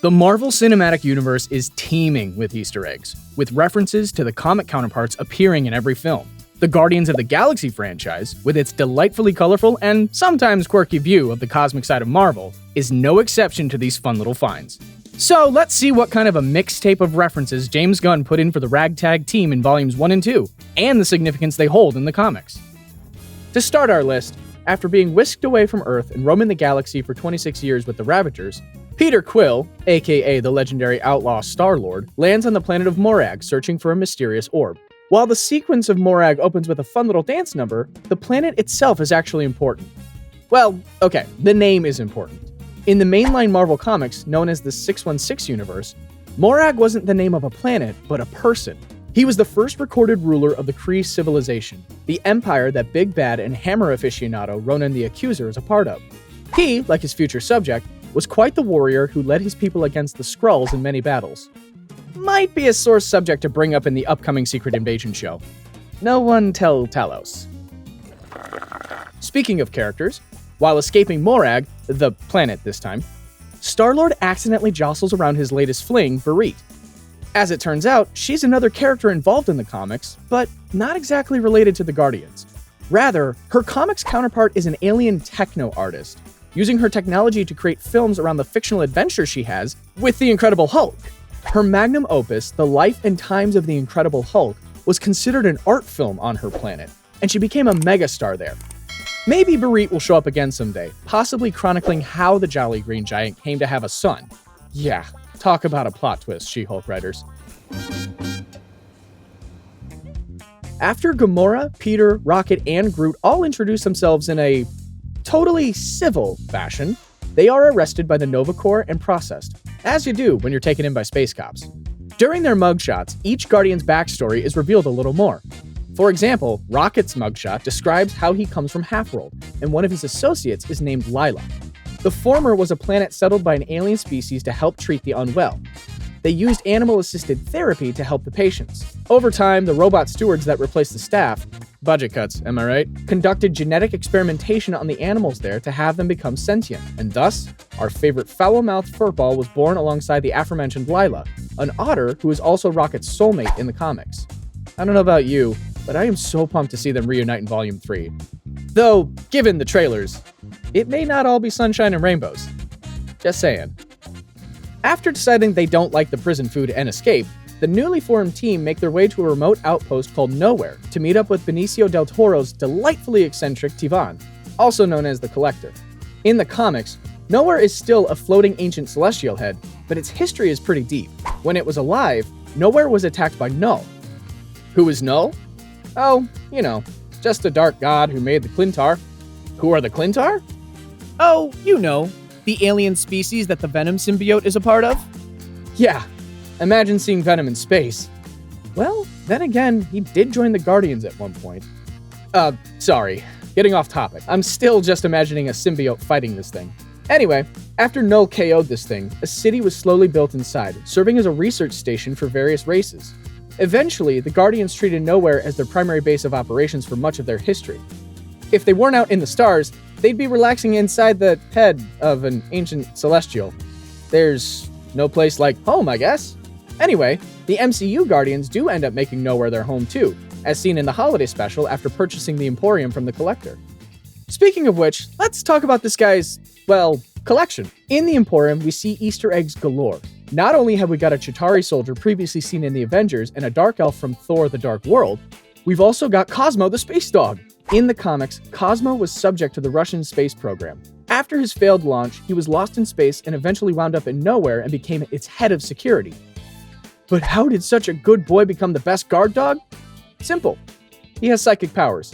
The Marvel Cinematic Universe is teeming with Easter eggs, with references to the comic counterparts appearing in every film. The Guardians of the Galaxy franchise, with its delightfully colorful and sometimes quirky view of the cosmic side of Marvel, is no exception to these fun little finds. So let's see what kind of a mixtape of references James Gunn put in for the Ragtag team in Volumes 1 and 2, and the significance they hold in the comics. To start our list, after being whisked away from Earth and roaming the galaxy for 26 years with the Ravagers, Peter Quill, aka the legendary outlaw Star-Lord, lands on the planet of Morag searching for a mysterious orb. While the sequence of Morag opens with a fun little dance number, the planet itself is actually important. Well, okay, the name is important. In the mainline Marvel comics, known as the 616 universe, Morag wasn't the name of a planet, but a person. He was the first recorded ruler of the Kree civilization, the empire that Big Bad and Hammer aficionado Ronan the Accuser is a part of. He, like his future subject, was quite the warrior who led his people against the Skrulls in many battles. Might be a sore subject to bring up in the upcoming Secret Invasion show. No one tell Talos. Speaking of characters, while escaping Morag, the planet this time, Star-Lord accidentally jostles around his latest fling, Bereet. As it turns out, she's another character involved in the comics, but not exactly related to the Guardians. Rather, her comics counterpart is an alien techno artist, using her technology to create films around the fictional adventures she has with the Incredible Hulk. Her magnum opus, The Life and Times of the Incredible Hulk, was considered an art film on her planet, and she became a megastar there. Maybe Bereet will show up again someday, possibly chronicling how the Jolly Green Giant came to have a son. Yeah, talk about a plot twist, She-Hulk writers. After Gamora, Peter, Rocket, and Groot all introduce themselves in a totally civil fashion, they are arrested by the Nova Corps and processed, as you do when you're taken in by space cops. During their mugshots, each Guardian's backstory is revealed a little more. For example, Rocket's mugshot describes how he comes from Halfworld, and one of his associates is named Lila. The former was a planet settled by an alien species to help treat the unwell. They used animal-assisted therapy to help the patients. Over time, the robot stewards that replaced the staff, budget cuts, am I right, conducted genetic experimentation on the animals there to have them become sentient, and thus, our favorite foul-mouthed furball was born alongside the aforementioned Lila, an otter who is also Rocket's soulmate in the comics. I don't know about you, but I am so pumped to see them reunite in Volume 3. Though, given the trailers, it may not all be sunshine and rainbows. Just saying. After deciding they don't like the prison food and escape, the newly formed team make their way to a remote outpost called Knowhere to meet up with Benicio del Toro's delightfully eccentric Tivan, also known as the Collector. In the comics, Knowhere is still a floating ancient celestial head, but its history is pretty deep. When it was alive, Knowhere was attacked by Null. Who is Null? Oh, you know, just a dark god who made the Clintar. Who are the Clintar? Oh, you know, the alien species that the Venom symbiote is a part of? Yeah, imagine seeing Venom in space. Well, then again, he did join the Guardians at one point. Sorry, getting off topic. I'm still just imagining a symbiote fighting this thing. Anyway, after Null KO'd this thing, a city was slowly built inside, serving as a research station for various races. Eventually, the Guardians treated Knowhere as their primary base of operations for much of their history. If they weren't out in the stars, they'd be relaxing inside the head of an ancient celestial. There's no place like home, I guess. Anyway, the MCU Guardians do end up making Knowhere their home too, as seen in the holiday special after purchasing the Emporium from the Collector. Speaking of which, let's talk about this guy's, well, collection. In the Emporium, we see Easter eggs galore. Not only have we got a Chitauri soldier previously seen in the Avengers and a Dark Elf from Thor: The Dark World, we've also got Cosmo the space dog. In the comics, Cosmo was subject to the Russian space program. After his failed launch, he was lost in space and eventually wound up in Knowhere and became its head of security. But how did such a good boy become the best guard dog? Simple. He has psychic powers.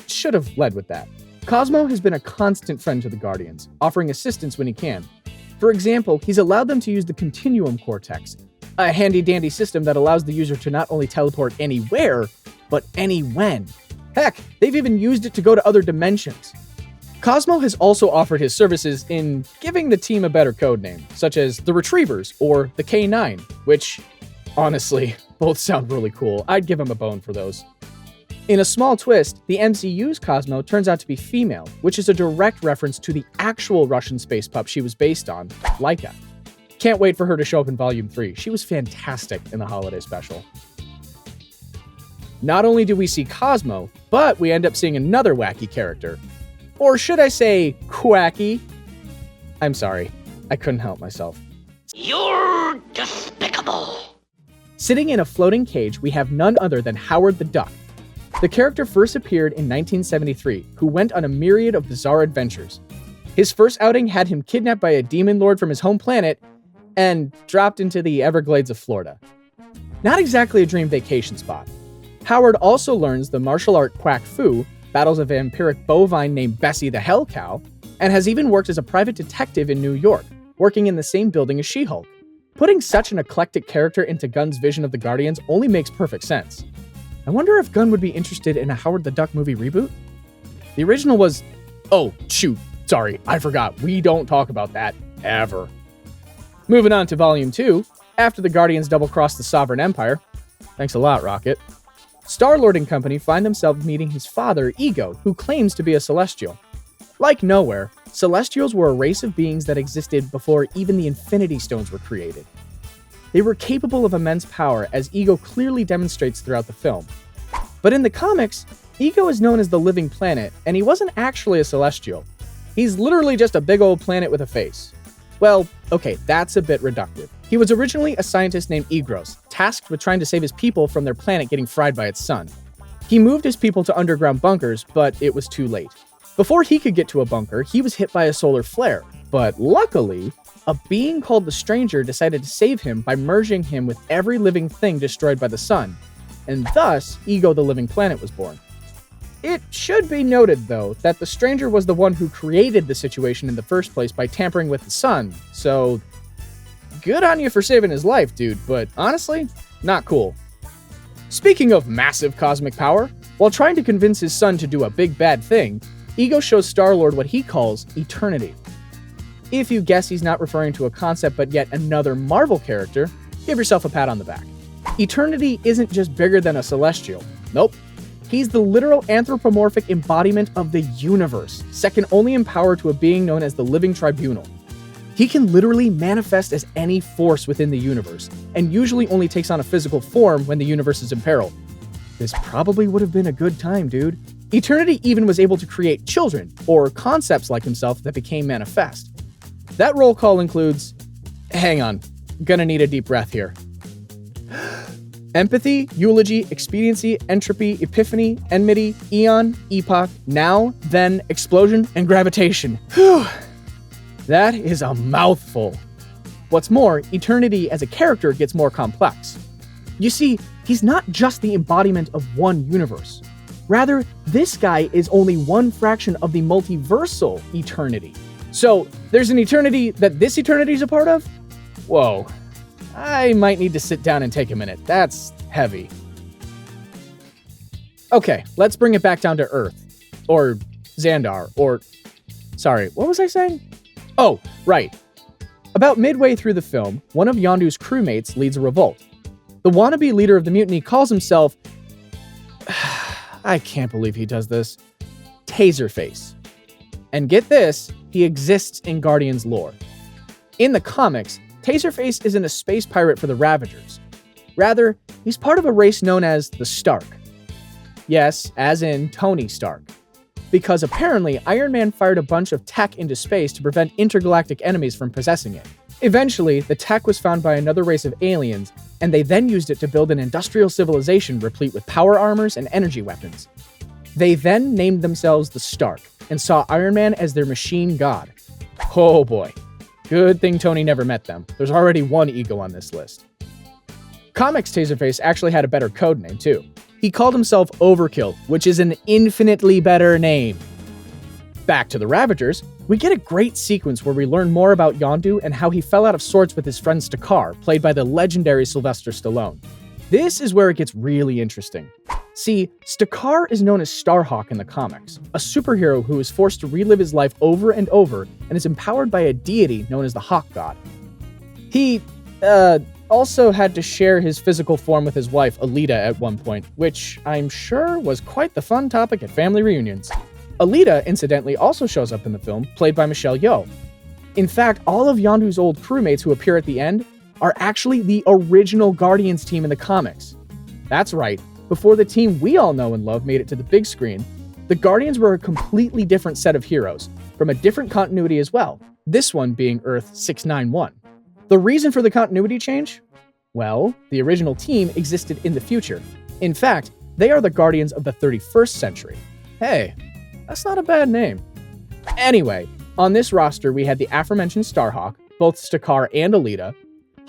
Should have led with that. Cosmo has been a constant friend to the Guardians, offering assistance when he can. For example, he's allowed them to use the Continuum Cortex, a handy-dandy system that allows the user to not only teleport anywhere, but any when. Heck, they've even used it to go to other dimensions. Cosmo has also offered his services in giving the team a better codename, such as the Retrievers or the K9, which, honestly, both sound really cool. I'd give him a bone for those. In a small twist, the MCU's Cosmo turns out to be female, which is a direct reference to the actual Russian space pup she was based on, Laika. Can't wait for her to show up in Volume 3. She was fantastic in the holiday special. Not only do we see Cosmo, but we end up seeing another wacky character. Or should I say, quacky? I'm sorry, I couldn't help myself. You're despicable. Sitting in a floating cage, we have none other than Howard the Duck. The character first appeared in 1973, who went on a myriad of bizarre adventures. His first outing had him kidnapped by a demon lord from his home planet and dropped into the Everglades of Florida. Not exactly a dream vacation spot. Howard also learns the martial art quack fu, battles a vampiric bovine named Bessie the Hell Cow, and has even worked as a private detective in New York, working in the same building as She-Hulk. Putting such an eclectic character into Gunn's vision of the Guardians only makes perfect sense. I wonder if Gunn would be interested in a Howard the Duck movie reboot? The original was... Oh, shoot. Sorry, I forgot. We don't talk about that, ever. Moving on to Volume 2, after the Guardians double-cross the Sovereign Empire. Thanks a lot, Rocket. Star-Lord and company find themselves meeting his father, Ego, who claims to be a Celestial. Like Knowhere, Celestials were a race of beings that existed before even the Infinity Stones were created. They were capable of immense power, as Ego clearly demonstrates throughout the film. But in the comics, Ego is known as the Living Planet, and he wasn't actually a Celestial. He's literally just a big old planet with a face. Well, okay, that's a bit reductive. He was originally a scientist named Egros, tasked with trying to save his people from their planet getting fried by its sun. He moved his people to underground bunkers, but it was too late. Before he could get to a bunker, he was hit by a solar flare, but luckily, a being called the Stranger decided to save him by merging him with every living thing destroyed by the sun, and thus, Ego the Living Planet was born. It should be noted, though, that the Stranger was the one who created the situation in the first place by tampering with the sun, so good on you for saving his life, dude, but honestly, not cool. Speaking of massive cosmic power, while trying to convince his son to do a big bad thing, Ego shows Star-Lord what he calls eternity. If you guess he's not referring to a concept but yet another Marvel character, give yourself a pat on the back. Eternity isn't just bigger than a Celestial. Nope. He's the literal anthropomorphic embodiment of the universe, second only in power to a being known as the Living Tribunal. He can literally manifest as any force within the universe, and usually only takes on a physical form when the universe is in peril. This probably would have been a good time, dude. Eternity even was able to create children, or concepts like himself that became manifest. That roll call includes... Hang on, gonna need a deep breath here. Empathy, eulogy, expediency, entropy, epiphany, enmity, eon, epoch, now, then, explosion, and gravitation. Whew. That is a mouthful. What's more, Eternity as a character gets more complex. You see, he's not just the embodiment of one universe. Rather, this guy is only one fraction of the multiversal Eternity. So, there's an Eternity that this Eternity is a part of? Whoa. I might need to sit down and take a minute. That's heavy. Okay, let's bring it back down to Earth. Or Xandar, or... Sorry, what was I saying? Oh, right. About midway through the film, one of Yondu's crewmates leads a revolt. The wannabe leader of the mutiny calls himself... I can't believe he does this. Taserface. And get this, he exists in Guardians lore. In the comics, Taserface isn't a space pirate for the Ravagers. Rather, he's part of a race known as the Stark. Yes, as in Tony Stark. Because apparently Iron Man fired a bunch of tech into space to prevent intergalactic enemies from possessing it. Eventually, the tech was found by another race of aliens, and they then used it to build an industrial civilization replete with power armors and energy weapons. They then named themselves the Stark, and saw Iron Man as their machine god. Oh boy. Good thing Tony never met them. There's already one ego on this list. Comics Taserface actually had a better code name too. He called himself Overkill, which is an infinitely better name. Back to the Ravagers, we get a great sequence where we learn more about Yondu and how he fell out of sorts with his friend Stakar, played by the legendary Sylvester Stallone. This is where it gets really interesting. See, Stakar is known as Starhawk in the comics, a superhero who is forced to relive his life over and over and is empowered by a deity known as the Hawk God. He, also had to share his physical form with his wife, Alita, at one point, which I'm sure was quite the fun topic at family reunions. Alita, incidentally, also shows up in the film, played by Michelle Yeoh. In fact, all of Yondu's old crewmates who appear at the end are actually the original Guardians team in the comics. That's right, before the team we all know and love made it to the big screen, the Guardians were a completely different set of heroes, from a different continuity as well, this one being Earth 691. The reason for the continuity change? Well, the original team existed in the future. In fact, they are the Guardians of the 31st century. Hey, that's not a bad name. Anyway, on this roster we had the aforementioned Starhawk, both Stakar and Alita,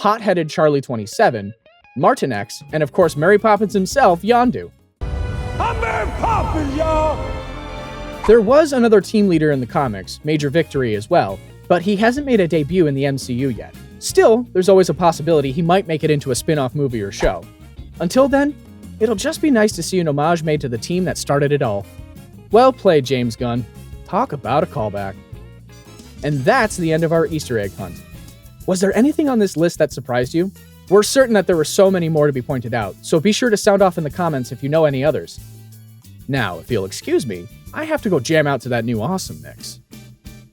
hot-headed Charlie 27, Martin X, and of course Mary Poppins himself, Yondu. I'm Mary Poppins, y'all! There was another team leader in the comics, Major Victory as well, but he hasn't made a debut in the MCU yet. Still, there's always a possibility he might make it into a spin-off movie or show. Until then, it'll just be nice to see an homage made to the team that started it all. Well played, James Gunn. Talk about a callback. And that's the end of our Easter egg hunt. Was there anything on this list that surprised you? We're certain that there were so many more to be pointed out, so be sure to sound off in the comments if you know any others. Now, if you'll excuse me, I have to go jam out to that new awesome mix.